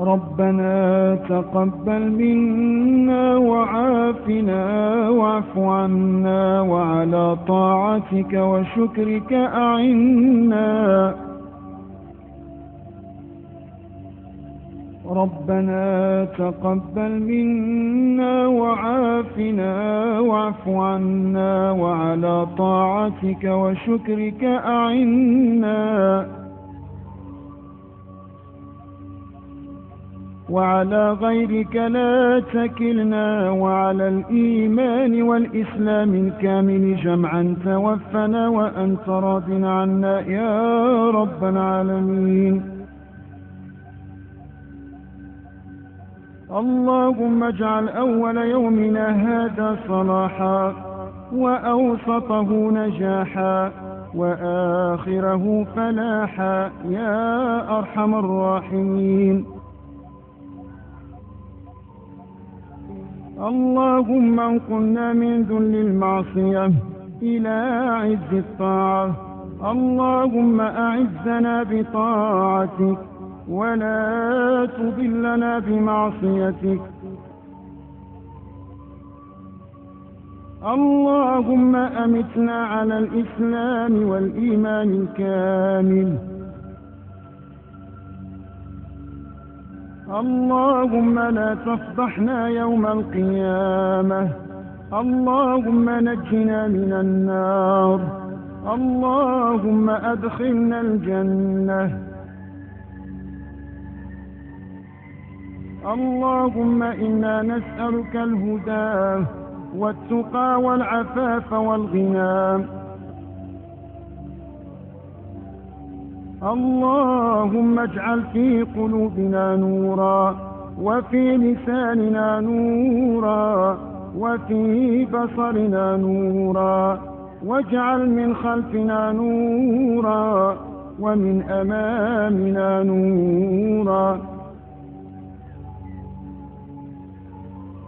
ربنا تقبل منا وعافنا واعف عنا وعلى طاعتك وشكرك أعنا. ربنا تقبل منا وعافنا واعف عنا وعلى طاعتك وشكرك أعنا. وعلى غيرك لا تكلنا وعلى الإيمان والإسلام الكامل جمعا توفنا وأنت راض عنا يا رب العالمين. اللهم اجعل أول يومنا هذا صلاحا وأوسطه نجاحا وآخره فلاحا يا أرحم الراحمين. اللهم انقلنا من ذل المعصية إلى عز الطاعة. اللهم أعزنا بطاعتك ولا تضلنا بمعصيتك. اللهم أمتنا على الإسلام والإيمان الكامل. اللهم لا تفضحنا يوم القيامة. اللهم نجنا من النار. اللهم أدخلنا الجنة. اللهم إنا نسألك الهدى والتقى والعفاف والغنى. اللهم اجعل في قلوبنا نورا وفي لساننا نورا وفي بصرنا نورا واجعل من خلفنا نورا ومن أمامنا نورا.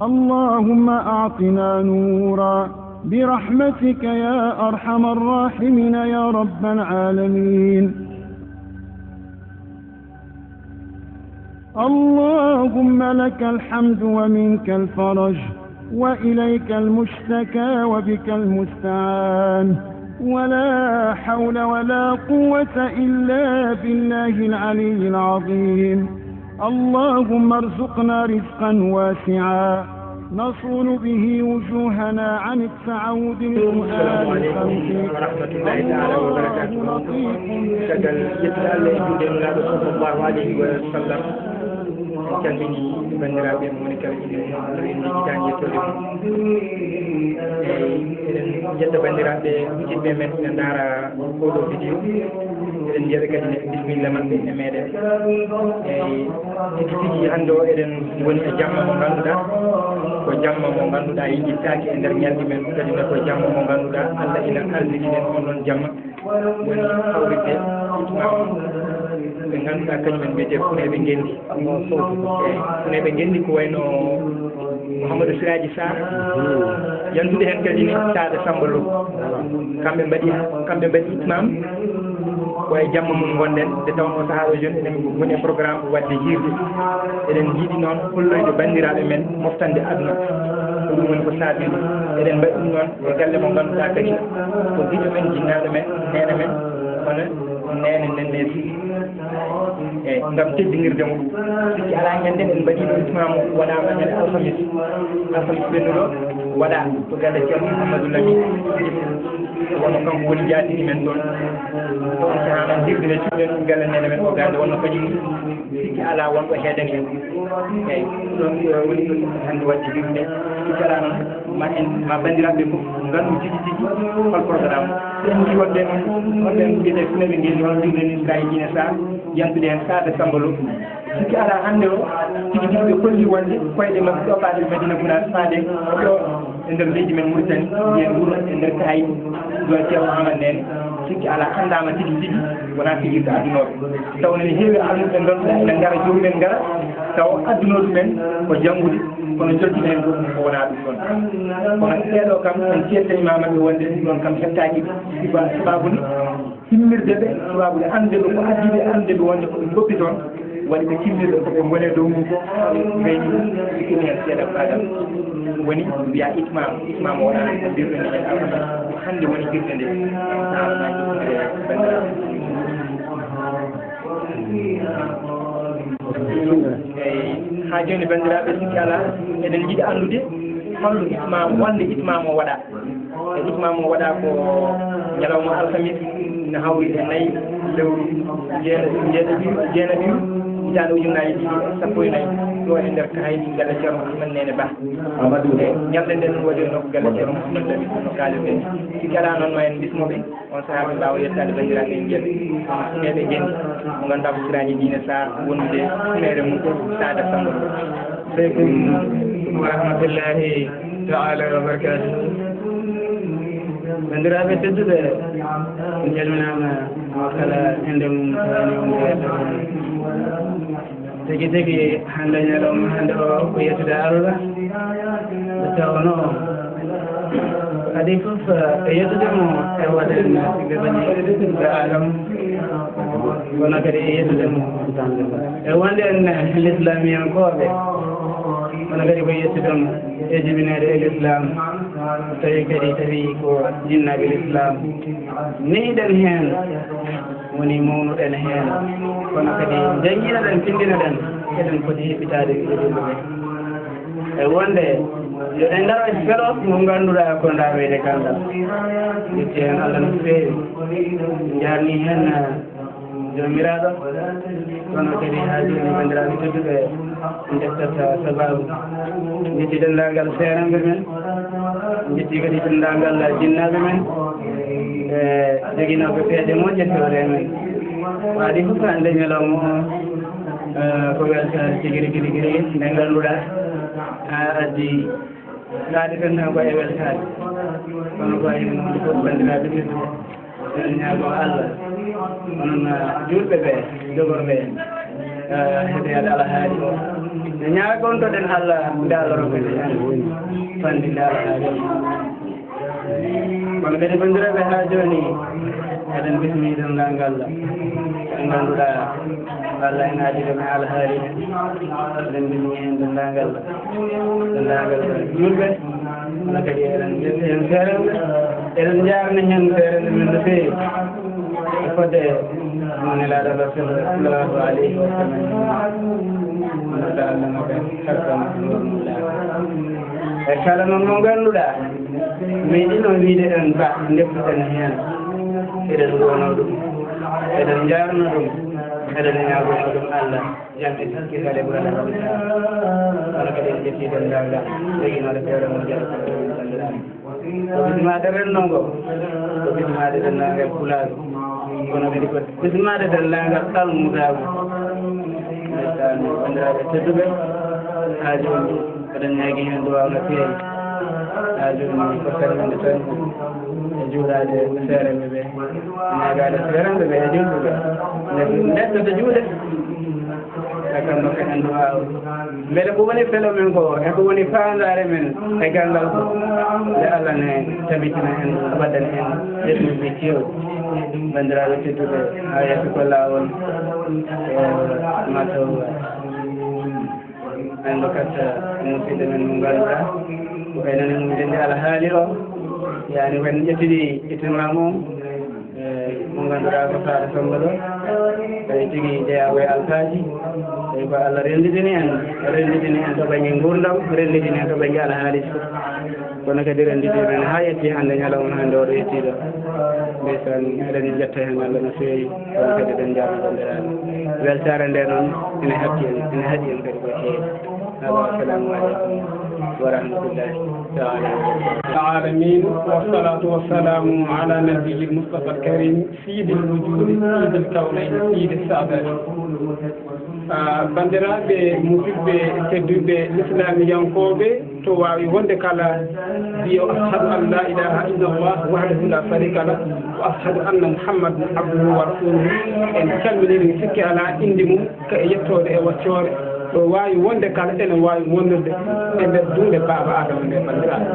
اللهم أعطنا نورا برحمتك يا أرحم الراحمين يا رب العالمين. اللهم لك الحمد ومنك الفرج وإليك المشتكى وبك المستعان ولا حول ولا قوة إلا بالله العلي العظيم. اللهم ارزقنا رزقا واسعا نصون به وجوهنا عن التعود السلام عليكم ورحمة الله تعالى وبركاته. شكل يتلال يجودنا صلى الله عليه وسلم كالبني بندرا بمونك الإنسان كان يتولم جد بندرا بوجود بمن نارا كودو فيديو إذن جرك بسم الله من بين تيجي عنده إذن ون جامع مغنودا وجامع مغنودا يجتاك إن درجات من كذا وجامع مغنودا الله إلى أرض إذن من جامع ون أوريته dengan akan menjadi punai bengendi, punai bengendi kuaino Muhammad Siraji Sar, yang sudah hendak ini ada sambal, kami beri itmam, kuai jam mengonden, tahun usaha ujian ini punya program buat dihir, dan jadi non pulau itu bandira elemen, muftan di adna, hubungan pesat ini, dan beri non kalau menggan tak ini, jadi elemen jinnah elemen, mana nene ngam teddingir jamu ci ala ngende en badi do ismam wala ma ngel alhamis benno wala to ganda ci Muhammadu Lami wala kam woni jaati men don to taala dirde ci ben galla nene men o ganda wonno ko jimi ci ala won ko heden en don woni ko hande wadi dirde ci ala ma en ma bandirabe ko gandu ci fal programme en ci wadde gede fune be ngel won dirde ni kay dina sa yantude hen saade sambalo siki ala hande o tigi tigi ɓe kolli wonde koyɗe mabɓe ɗo ɓaade Madina Gounass faade ɗo e nder leydi men Mauritanie yen wuuro e nder kayi do Ceerno Amadou Nene sikki ala andama tigi tigi wona fijirde addunoɓe taw nene heewi almuɓe ganduɗa ene gara jomumen gara taw addunoɓe men ko janggude kono joltine hen fof ko wona ɗum ɗon kono ɗeɗo kam en cettanimamaɓe wonde ɗon kam hettaki sababude himmirde ɓe sababude ande ɓe ko addiɓe ande ɓe wonde ko ɗum goppi toon waɗi ɓe timmiɗo koɓe gone dow mum ɓeyni sikini hen seeɗa bagal woni mbiya itmam o waɗa ko birɗe nde en alhamdulillah hannde woni birɗe nde sahaabaji bandiraɓe eyi ha joni bandiraɓe sikki ala eɗen jiiɗi andude holno itmam wonde itmam o waɗa e itmam o waɗa ko ñalawma alhamis ne hawri e 4 lewru jeenaɓiru hitaande ujunnaje ɗiɗi sappo e 4 ɗo e nder kaydi galle ceerno Ahmad Nene Ba e ñalɗe nden waɗirno ko galle ceerno Mouhamed Dabi no kalirɗen sikki ala noon ma en bismoɓe on saaha ɓe mbawa yettade bandiraɓe en jeeɓe ɓeɓe jendi mo ganduɗa ko siraji diine sa wondude mere mum Sada Samba aleykum wa rahmatullahi taala wa barakatuh bandiraɓe tedduɓe en calminama kala inde mum tawani on tigi tigi hande ñalawma hande o ko yettude Allah nde tawno adi fof e yettudemo e waɗen ɓe adam kono kadi e yettudemo e wonde en l'islamiyankoɓe kono kadi ko yettudemo e jibinede e l'islam tawi kadi tawi ko jinnaɓe l'islam nehiɗen hen woni mawnuɗen hen kono kadi jangguinoɗen pindinoɗen eɗen foti heɓɓitade ɗeɗeɓe e wonde yo en daro e felo mo ganduɗa ko ndawede gandal yetti hen Allah no feewi jarni hen jomiraɗo kono kadi ha joni bandiraɓe tedduɓe jettata sababu jetti dendagal seeranɓe men jetti kadi dendagal jinnaɓe men e joguinoɓe peeje moƴƴe tewre men waɗi fof hande ñalawma o ko weltare tigui rigui nde ganduɗa ha addi laade tan tan ko e weltade kono ko hen hunde fof bandiraɓe tedduɓe en ñaago Allah onon julɓe ɓe jogorɓe heɗoyade alahaali o ne ñaagontoɗen Allah nde Allah rokete hen fandi nde alahaali kono kadi bandiraɓe ha joni eɗen bismi dendagal ɓe ganduɗa Allah en haajidema e alahaali eɗen bismi hen dendagal julɓe kono kadi eɗen jetti hen seerenɓe eɗen jarni hen seerende men no feewi e fodde nelaɗo Allah sallallahu alayhi wa sallam noɗa Allah maɓe harkama e kala noon mo ganduɗa meeɗino wiide en ba deftuɗen hen eɗen gono ɗum eɗen jarno ɗum eɗen ñagono ɗum Allah jam e sikki kale ɓurana kono kadi en jetti dendagal joguinoɗe feere mo jaɗa bandiraɓe ko bismade rennogo ko bismade dendagal pulaɗo kono kadi ko bismade dendagal almudago ndeysani bandiraɓe tedduɓe ha joni eɗen ñaagui hen duwaw no feewi ha joni ko salminde tan e juuɗade seerenɓe ɓe ñagade seerenɓe ɓe e julɓeɓe neɗɗo juuɗe e kamɓe ko en duwaw beele ko woni felo men ko e ko woni fandare men e gandal ko nde Allah ne tabitina en waɗen en ƴettuɓe kewɗi bandiraɓe tedduɓe ha yeeso ko lawol mataw en dokkata musidɗo men mo ganduɗa ko enene mum dendi alahaali o yani wen ƴettiɗi itimam o mo ganduɗa ko Sada Samba ɗo tawi tigui jeeyawo e alkaji tawi ko Allah rendidini en to banggue gurdam rendidini en to banggue alhaaliji fof kono kadi rendidini men ha yetti hande ñalawma hande oɗo yettiɗo ndeysan eɗen jetta hen Allah no feewi kono kadi eɗen jarno bandiraɓe weltare nde noon ene hatti en ene haaɗi en kadi ko heewi hada assalamu aleykum wa rahmatullahi taala العالمين والصلاة والسلام على نبي المصطفى الكريم سيد الوجود سيد الكونين سيد السادات bandiraɓe musidɓe tedduɓe l'islamiyankoɓe to wawi wonde kala wiyo ashhadu an la ilaha illallah wahdahu la sharika lah wa ashhadu anna muhammadan abduhu wa rasuluhu en calminini sikki ala indi mum ka e yettode e waccore to wawi wonde kala ene wawi wondirde e nder dunde baba adama nde bandiraɓe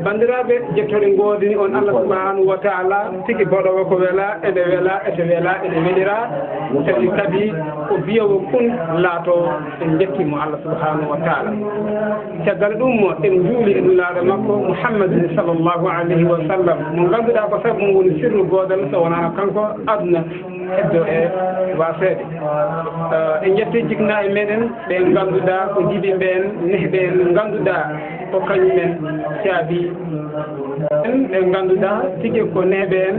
bandiraɓe jettore godini on Allah subhanahu wa ta'ala tigi boɗowo ko wela ede wela ede wela ede weɗira tawi kadi ko biyowo kun laato en jettimo Allah subhanahu wa ta'ala caggal ɗum en juuli e nulaaɗo makko Muhammadin sallllahu alayhi wa sallam mo ganduɗa ko sabu mo woni sirru godal so wonano kanko aduna heddo e waseede en jetti jigna e meɗen ɓe ganduɗa ko jiɗi ɓen nehɓe en ganduɗa ko kañumen caabi en ɓe ganduɗa tigi ko neeɓe en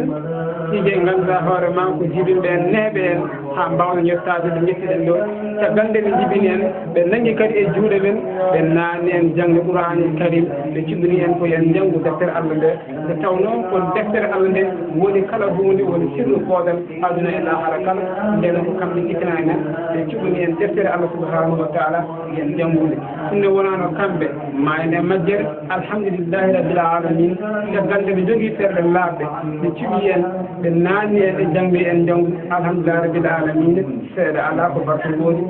tigi e ganduɗa hoore ma ko jiɗiɓe en neeɓe en ha mbawna yettade ɗo jettiɗen ɗo caggal nde ɓe jibini en ɓe nangi kadi e juuɗe men ɓe naani en jangde Qur'anul Karim ɓe cuɓini en ko yen janngu deftere Allah nde nde tawno ko deftere Allah nde woni kala hunde woni sirru koodal aduna e lahara kala nden ko kamɓe ittana men ɓe cuɓini en deftere Allah subhanahu wa ta'ala yen janngude ɗumne wonano kamɓe mayne majjere alhamdulillahi rabbil alamin caggal nde ɓe jogii terɗe laaɓɓe ɓe cuɓi en ɓe naani en e jangde en janngu alhamdulillahi rabbil alamin seeɗa ala ko barke woodi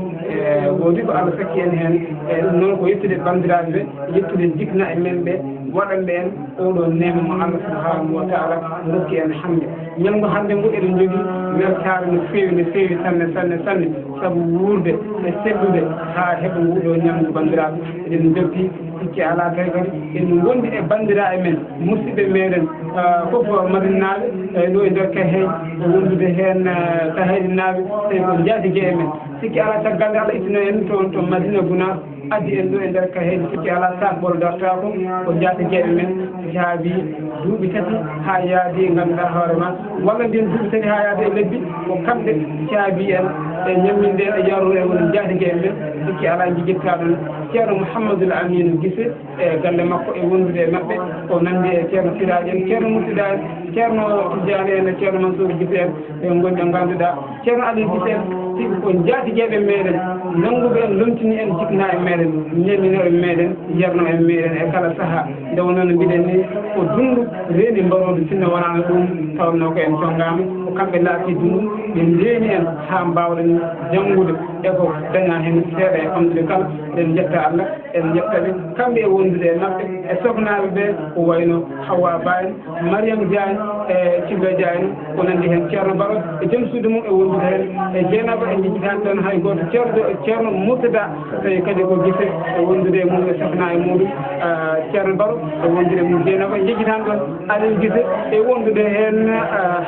woodi ko Allah sakki en heen e ɗum noon ko yettude bandiraɓe ɓe yettude jikna e men ɓe waɗanɓe en oɗo nema mo Allah subhanahu wa ta'ala rokki en hannde ñalngo hannde ngo eɗen jogii weltare no feewi sanne sabu wuurde e sellude haa heɓa nguɗo ñalngu bandiraɓe eɗen belti hikki ala tawi kadi en gondi e bandiraɓe men musidɓe meɗen fof madinaɓe ɗo e nder kaheji e wondude heen kaheji naaɓe tawi ko jaatige e men sikki ala caggal nde Allah ittino en to Madina Gounass addi en ɗo e nder kaheji sikki ala saaha ɓoldarta ko jaatigeɓe men jaabi duuɓi tati ha yaadi e ganduɗa hoore ma walla ndin duuɓi tati ha yaadi e lebbi ko kamɓe caabi en e ñamminde e yarude woni jaatigeɓe men sikki ala jigitta ɗon ceerno Mouhamadoul Amine Guissé e galle makko e wondude e maɓɓe o nandi e ceerno Siraji en ceerno Murtida en ceerno Tidiane en e ceerno Mansour Guissé en ɓe gonɗi e ganduɗa ceerno Aliou Guissé en sibi ko jaatigeɓe meɗen nanguɓe en lomtini en jikna e meɗen ñemino e meɗen yerno e meɗen e kala saaha nde wonnono mbiɗen ni ko dundu reeni mbarode sinno wonano ɗum tawno ko en congama ko kamɓe laati dundu ɓe ndeeni en ha mbawɗen janngude e ko daña hen seeɗa e famdude kala eɗen jetta Allah en jettaɓe kamɓe e wondude e maɓɓe e sohnaɓe ɓe ko wayno Hawa Ba en Mariame Diagne e Thilo Diagne ko nandi hen ceerno Baro e joom suudu mum e wondude hen e Dieynaba en jejjitani toon hay goto ceerno Murtada tawi kadi ko Guissé e wondude mum e sohna e muɗum ceerno Baro e wondude mum Dieynaba en jejjitani toon Aliou Guissé e wondude hen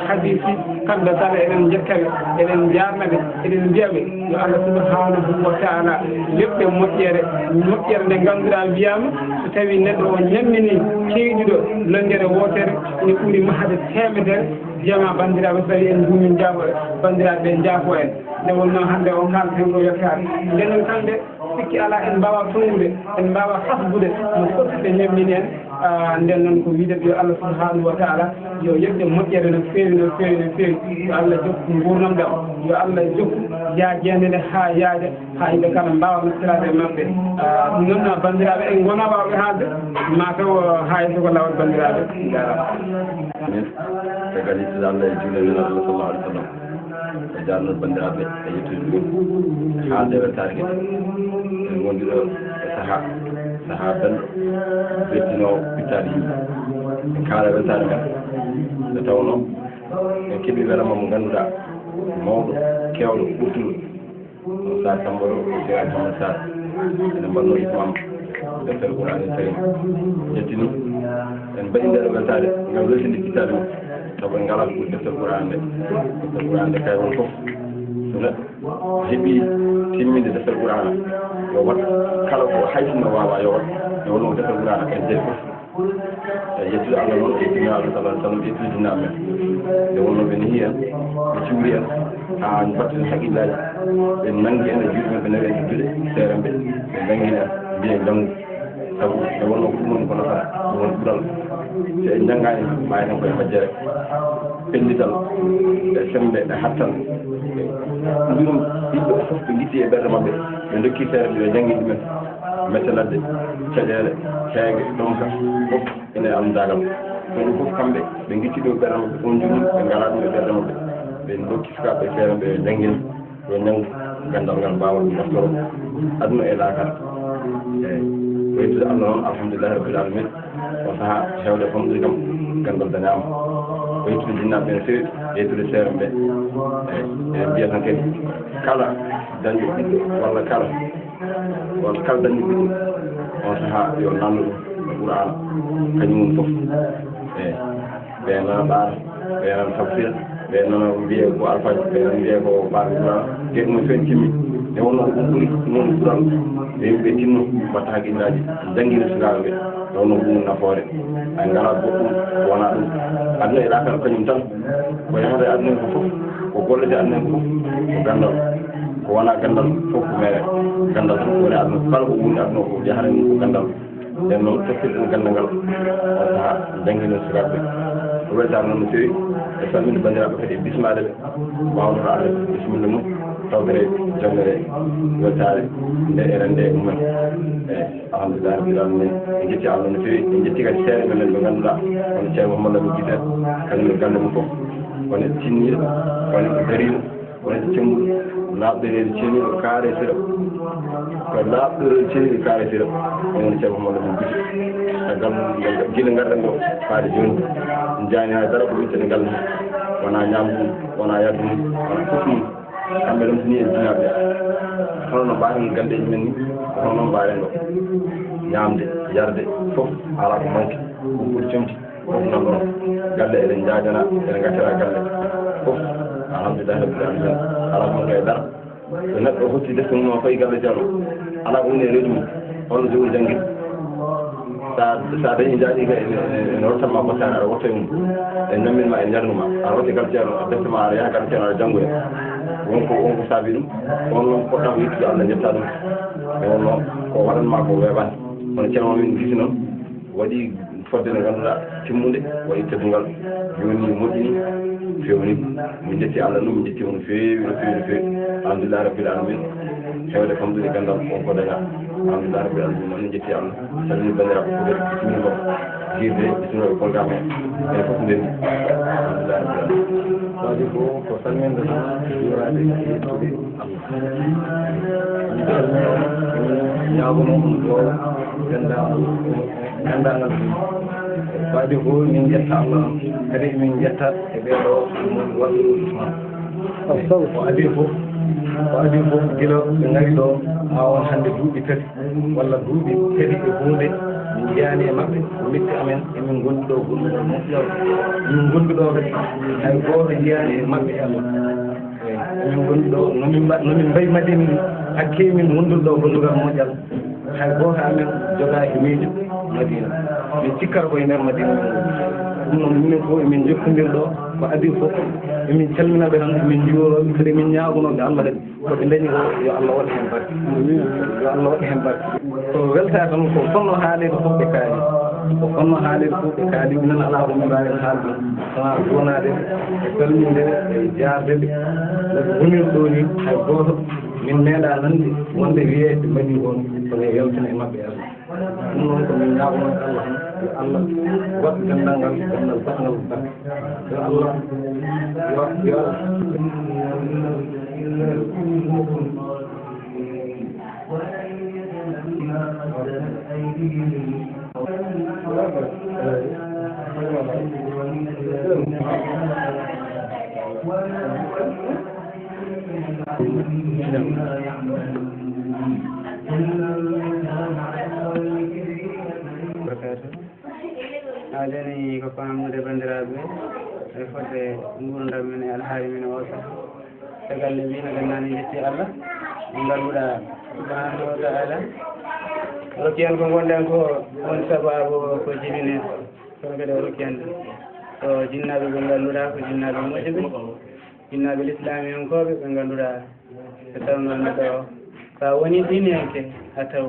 Hadisi kamɓe kala eɗen jettaɓe eɗen jarnaɓe eɗen mbiyaɓe yo Allah subhanahu wa ta'ala yoɓɓe moƴƴere nde ganduɗa wiyama so tawi neɗɗo o ñammini keyɗiɗo longere wotere ene ɓuuri mahde temedere jama bandiraɓe so tawi en duumi jaabo bandiraɓe ɓe jaafo en nde wonno hannde o kalten ɗo yettade ndenen kamɓe sikki ala en mbawa tongude en mbawa hasbude no foti ɓe ñammini en nden noon ko wiideɓe yo Allah subhanahu wa ta'ala yo yeɓɓe moƴƴere no feewi yo Allah jokku gurdam ɗam yo Allah jokku yaajede nde ha yaade ha yimɓe kala mbawa nastirade e maɓɓe ɗum noon bandiraɓe en gona wawɓe haalde mataw ha yesso ko lawol bandiraɓe tegal yettude Allah e juulde men Allah sallallahu alaihi wa sallam e darnol bandiraɓe e yettude ɗum haalde weltare kadi en gondiɗo e saaha belɗo wettinowo pittade yimɓe en kaala weltare men nde tawno en keeɓi welama mo ganduɗa mawɗo kewɗo ɓurtuɗo Sar Samboro Siraji Mamadou Sar ene mbanno imam deftere Qur'an Karim jettini en mbaɗi ndeɗo weltade ngam weltinde pittade mum sabu en ngala ko deftere Qur'an nde kay won fof so neɗɗo heeɓi timminde deftere Qur'an yo wat kala ko haysinno wawa yo wat yo wonno deftere Qur'an en jeeyi fof yettude Allah noon e dinaɓe sallallahu alaihi wa sallam yettude dinaɓe men nde wonno ɓe nehi en ɓe cuuri en ha mbatten haqqillaji ɓe nangi en e juuɗe men ɓe nawi en juuɗe seere ɓe ɓe dangini en mbiye janggu sabu nde wonno ko ɗum woni ko nafata ɗum woni ɓural so en janggani ma enen koye majjere pellital e sembe e hattal mbirum yimɓe fof ɓe gitti e ɓerde mabɓe ɓe dokki seere ɓe ɓe janggui ɗumen mettanadde caɗele heege ɗonka fof ene andagal ɗum fof kamɓe ɓe gitti ɗo ɓerde mabɓe on joni ɓe ngala ɗum e ɓerde mabɓe ɓe dokki sukaɓe feere ɓe janggina ɗo ñangu gandal ngal mbawa ɗum naftoro aduna e laakara eyyi waytude Allah noon alhamdulillahi rabbil alamin o sahaa hewde famɗude kam gandal dañaama ko yettude jinnaaɓe ɓe no feewi yettude seere ɓe eyi mbiya tan kadi kala dañɗo ɓiɗɗo walla kala dañɗo ɓiɗɗo on sahaa yo nannu ɗum e Qur'ana kañum woni fof eyi ɓe nana ɓaara ɓe nana tafsir ɓe nana wiye ko alphaji ɓe nana wiye ko ɓaara Qur'ana te ɗum fen timmi nde wonno ko ɗum ɓuri ɗum woni Qur'an ɓe yimɓe tinno mbatta haqqillaji janngina sukaaɓe ɓe nde wonno ko ɗum nafoore ay ngalaa goɗɗum wona ɗum aduna e ɗakal kañum tan ko yahata e aduna ko fof ko gollete aduna ko fof ko gandal ko wona gandal fof ko mere gandal tan ko woni aduna kala ko woni aduna ko yahata mum ko gandal nden noon toppito ɗum gandal ngal on sahaa janngina sukaaɓe ɓe ko weltare noon no feewi e salminde banndiraaɓe kadi e bismade ɓe wawnoto Allah bisimilla mum tawtere jongere weltare nde eren nde mumen eyi alhamdulillah rabbil alamin en jetti Allah no feewi en jetti kadi seeɗa men ɓe ngannduɗaa hono ceerno Mamadou Lamine Guité kañum e galle mum fof woni tinniiɗo woni ko dariiɗo woni cemmuɗo laaɓɗereede ceeniiɗo kaare sira ko laaɓɗereede ceeniiɗo kaare sira ɗum woni ceerno Mamadou Lamine Guité gam gila ngarɗen ɗo faade jooni en jaani hay dara ko wittene ngal mum wona ñaamdu mum wona yaddu mum wona fof mum kamɓe ɗum ni e jinaaɓe hono no mbaaten galleeji men ni hono noon mbaaɗen ɗo ñaamde yarde fof alaa ko manque ɗum ɓuri comti fof nan ɗon galle eɗen jaajana eɗen gaccata galle fof alhamdulillah rabbil alamin alaa ko manque e dara so neɗɗo hotti defte mum o fayi galle ceerno alaa ko woni e reedu mum holno jogori janngirde sa dañi jaaɗi ka ene rottanma bottani aɗa wotta e mum e namminma e jarnuma aɗa wotti galle ceerno defte ma aɗa yaha galle ceerno aɗa janngoya wonko saabi ɗum on noon poɗɗa ko yettude Allah jetta ɗum e won noon ko waɗanma ko weeɓani kono ceerno min gisi noon waɗi fodde nde ngannduɗaa timmude waɗi teddungal joni moƴƴini fewni min jetti Allah ɗum min jetti on no feewi no feewi no feewi alhamdulillah rabbil alamin hewde famɗude gandal on ko daña alhamdulillah rabbil alamin noon min jetti Allah salmini banndiraaɓe fof kadi bisimilla jirde bisimilla programme e fof ndenni alhamdulillah rabbil alamin waɗi ko salminde tan jurade yettude Allah ñaagono ɗo gandangal waɗi ko min jetta Allah kadi min jettat e ɓeeɗo mon waɗi ko adi fof gila ɓe ngari ɗo ha won hannde duuɓi tati walla duuɓi tati e hunde min jeyani e maɓɓe ko metti amen emin gonɗi ɗo gonɗuɗo moƴƴal emin gonɗi ɗo kadi hay gooto jeyani e maɓɓe e Allah eyi emin gonɗi ɗo nomin mbayi madini hakke min wondude ɗo gondugal moƴƴal hay gooto amen jogaa e miijo Madina min cikkata koye nder Madina ɗum noon minen fof emin jokkondir ɗo ko adi fof emin calminaɓe tan emin juuroɓe kadi emin ñaagonoɓe Allah kadi koɓe dañi o yo Allah waɗa hen barke yo Allah waɗa hen barke so weltare tan ko fonno haalede fof ɓe kaali ko fonno haalede fof ɓe kaali minen ala ko min mbawi haalde wona wonade e salmindede e jardeɓe noɓe goniri ɗo ni hay goto min meeɗa nande wonde wiye ɓe mbaɗi on kono yewtina e maɓɓe Allah ɗum noon ko min ñaagonoɓe Allah yo Allah waɗ gandal ngal gandal batngal barke yo Allah yo haadeni ko famnude banndiraaɓe e fodde nguurdam men e alhaali men o tagal ne mbino gannani jetti Allah mo ngannduɗaa subhanahu wa taala rokki en ko gonɗen ko woni sababu ko jinine kono kadi o rokki en so jinnaaɓe ɓe ngannduɗaa ko jinnaaɓe moƴƴuɓe jinnaaɓe l'islami en koɓe ɓe ngannduɗaa so tawno neɗɗo sa woni ɗiniyanke a taw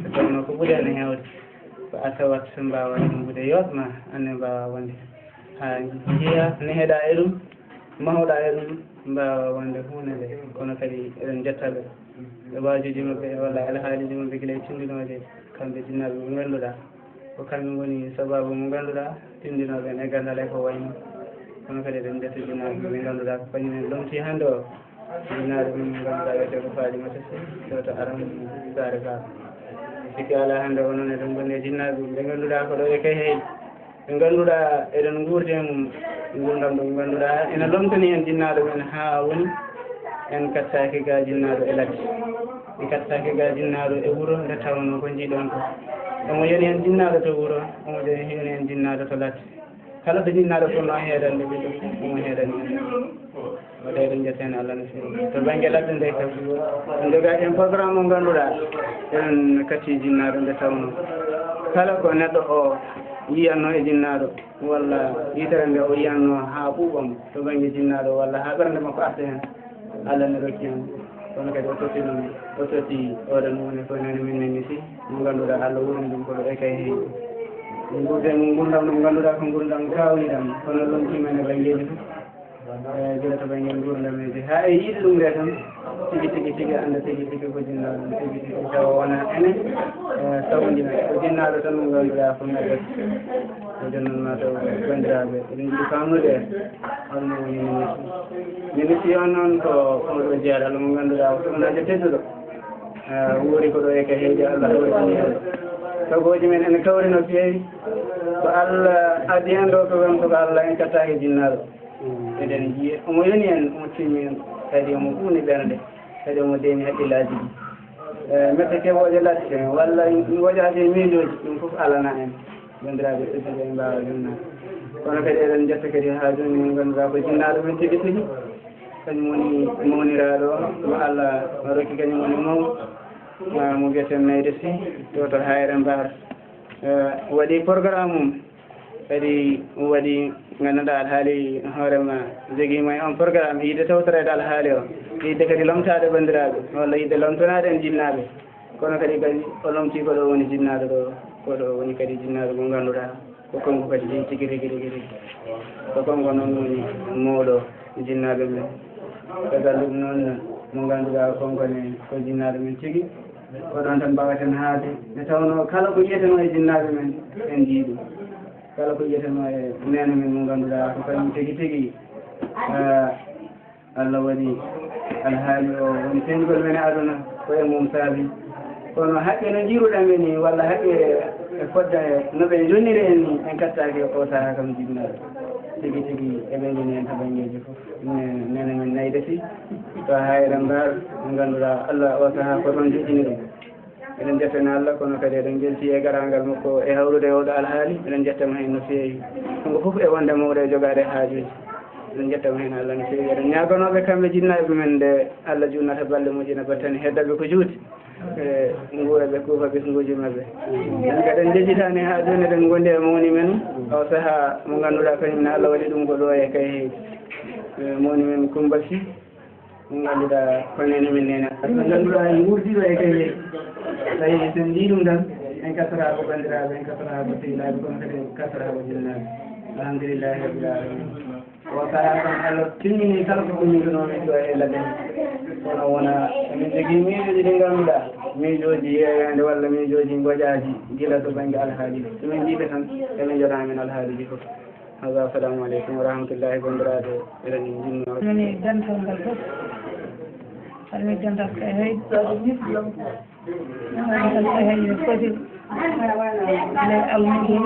so tawno ko ɓuri ene heewde ko a tawat mbawa ɗumbude yotma anne mbawa wonde ha jiiya neheɗa e ɗum mahoɗa e ɗum mbawa wonde hunde nde kono kadi eɗen jettaɓe ɓe wajuji maɓɓe walla alhaaliji maɓɓe guila tindinoje kamɓe jinnaɓe mo ngannduɗa ko kamɓe goni sababu mo ngannduɗa tindinoɓe e gandal e ko wayno kono kadi eɗen jetta jinnaɓe ɓe ngannduɗa ko kañumen lomti hannde o jinnaɓe men ngannduɗa wiyete ko Falimata Sy to aram Saare Ba sikki ala hannde onon eɗen ngoni e jinnaaɓe ɓe ngannduɗaa ko ɗo e kay heewi ɓe ngannduɗaa eɗen nguurdi e mum nguurdam ɗo ɓe ngannduɗaa ene lomtani en jinnaaɗo men haa woni en kattaaki ga jinnaaɗo e ladde en kattaaki ga jinnaaɗo e wuro nde tawnoo ko njiiɗon ko omo yoni en jinnaaɗo to wuro omo yoni en jinnaaɗo to ladde kala ɗo jinnaaɗo fonno heedande ɓiɗɗo omo heedani en waɗa eɗen jetten Allah no feewi to baŋnge ladde nde kam en jogaaki en programme mo ngannduɗaa eɗen katti jinnaaɗo nde tawnoo kala ko neɗɗo o yiyanno e jinnaaɗo walla yitere nde o yiyanno haa ɓuuɓamo to baŋnge jinnaaɗo walla haa ɓernde makko arta heen Allah ne rokki hen kono kadi o totti ɗum o totti oɗon woni ko nene min neni si mo ngannduɗaa Allah wurni ɗum ko ɗo e kay heewi nguurde ngurdam ɗum ngannduɗaa ko ngurdam kawniɗam kono lomtimen e baŋngeji fof gila to baŋnge nguurdameji haa e yiide ɗum nde tan tigi tigi annda tigi ko jinnaaɗo ɗum tigi tigi tawa wona enen sawndina ko jinnaaɗo tan mo ngannduɗaa ko neɗɗo o jonnon mataw banndiraaɓe eɗen jiɗi famnude holno woni ministre on noon ko ɗo jeeɗa Allah mo ngannduɗaa ko sohnajo tedduɗo wuuri ko ɗo e ka heeji Allah hawrini hen sagoji men ene kawri no feewi ko Allah addi hen ɗo ko won ko Allah en kattaaki jinnaaɗo eɗen jiye omo yoni en omo timmi en kadi omo ɓuuni ɓernde kadi omo deeni haqqillaji ɗi mette keɓoje ladde walla wojaji e miijoji ɗum fof alana en banndiraaɓe tedduɓe en mbawa jinnaade kono kadi eɗen jetta kadi haa joni mo ngannduɗaa ko jinnaaɗo men tigi tigi kañum woni mawniraaɗo mo Allah rokki kañum woni mawɗo mo mbiyeten Nayde Sy to Hayre Mbar waɗi programme mum kadi waɗi ngannduɗaa alhaali hoorema jogiima e on programme yiide tawtoreede alhaali o yiide kadi lomtaade banndiraaɓe walla yiide lomtanaade en jinnaaɓe kono kadi o lomtii ko ɗo woni jinnaaɗo ɗo ko ɗo woni kadi jinnaaɗo mo ngannduɗaa ko konko kadi tigi tigi ko konko noon woni mawɗo jinnaaɓe men caggal ɗum noon mo ngannduɗaa konkone ko jinnaaɗo men tigi ko ɗon tan mbawaten haade nde tawnoo kala ko yiyetenoo e jinnaaɓe men en njii ɗum kala ko yiyetenoo e nene men mo ngannduɗaa ko kañum tigi tigi Allah waɗi alhaali o woni tenndugol men e aduna ko e mum saabi kono haqqe no njiiruɗamen ni walla haqqe e fodde no ɓe jonniri en ni en kattaaki o sahaa kam jinnaaɗo tigi tigi eɓe ngoni hen to baŋngeji fof nene men Nayde Sy to Hayre Mbar mo ngannduɗaa Allah o sahaa ko ɗon joƴƴini ɗum eɗen jettani Allah kono kadi eɗen gelti e garaangal makko e hawrude oɗo alhaali eɗen jettamo heen no feewi ɗumko fof e wonde mawɗo e jogaade haajuji eɗen jettamo heen Allah no feewi eɗen ñaaganooɓe kamɓe jinnaaɓe men nde Allah junnata balle moƴƴina battani heddaɓe ko juuti e nguura ɓe kuufa ɓesnguuji maɓɓe en kadi en jejjitaani haa jooni eɗen ngonndi e mawni men o sahaa mo ngannduɗaa kañumne Allah waɗi ɗum ko ɗo e kay heewi mawni men Coumba Sy mo ngannduɗaa ko nene men nene mo ngannduɗaa en wuurdiiɗo e kay heewi tawi sen njii ɗum tan en kasaraa ko banndiraaɓe en kasaraa ko sehilaaɓe kono kadi en kasaraa ko jinnaaɓe alhamdulillahi rabbil alamin o sahaa kam Allah timmini kala ko ummitonoɓe ɗo e ladde kono wona emin jogii miijoji ɗi ngannduɗaa miijoji yeeyande walla miijoji gojaaji gila to baŋnge alhaaliji somin njiiɓe tan emin joɗaa men alhaaliji fof hada assalamu aleykum wa rahmatullahi banndiraaɓe eɗen jinno mini dental ngal fof harmi dental kay hey dental kay hey no foti le almuɗum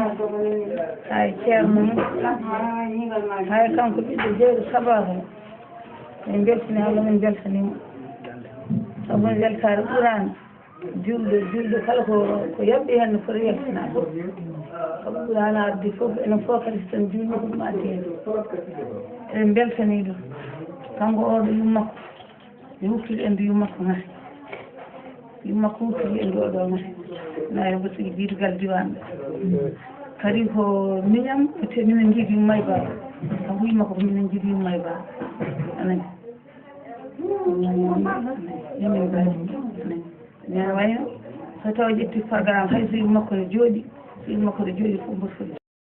hay ceerno hay kanko ɓiɗɗo jeyɗo sabaka min beltini Allah min beltanima sabu weltare ɓurani julɗo kala ko yaɓɓi hen no foti weltanade sabu ɓurani arde foof enen fof kadi so tan julni ko ɗum addi hen eɗen beltani ɗum kanko oɗo yummakko ɓe huftude en do yummakko ngati yummakko huftude en ɗo ngati nayi ko sigi bidugal diwan kadi ko miñam te minen jiiɗi yummay ba kanko yummakko ko minen jiiɗi yummay ba anani min bani ne wayno so taw ƴetti programme hay so yummakko ne jooɗi so yummakko ne jooɗi fof mboɗo foti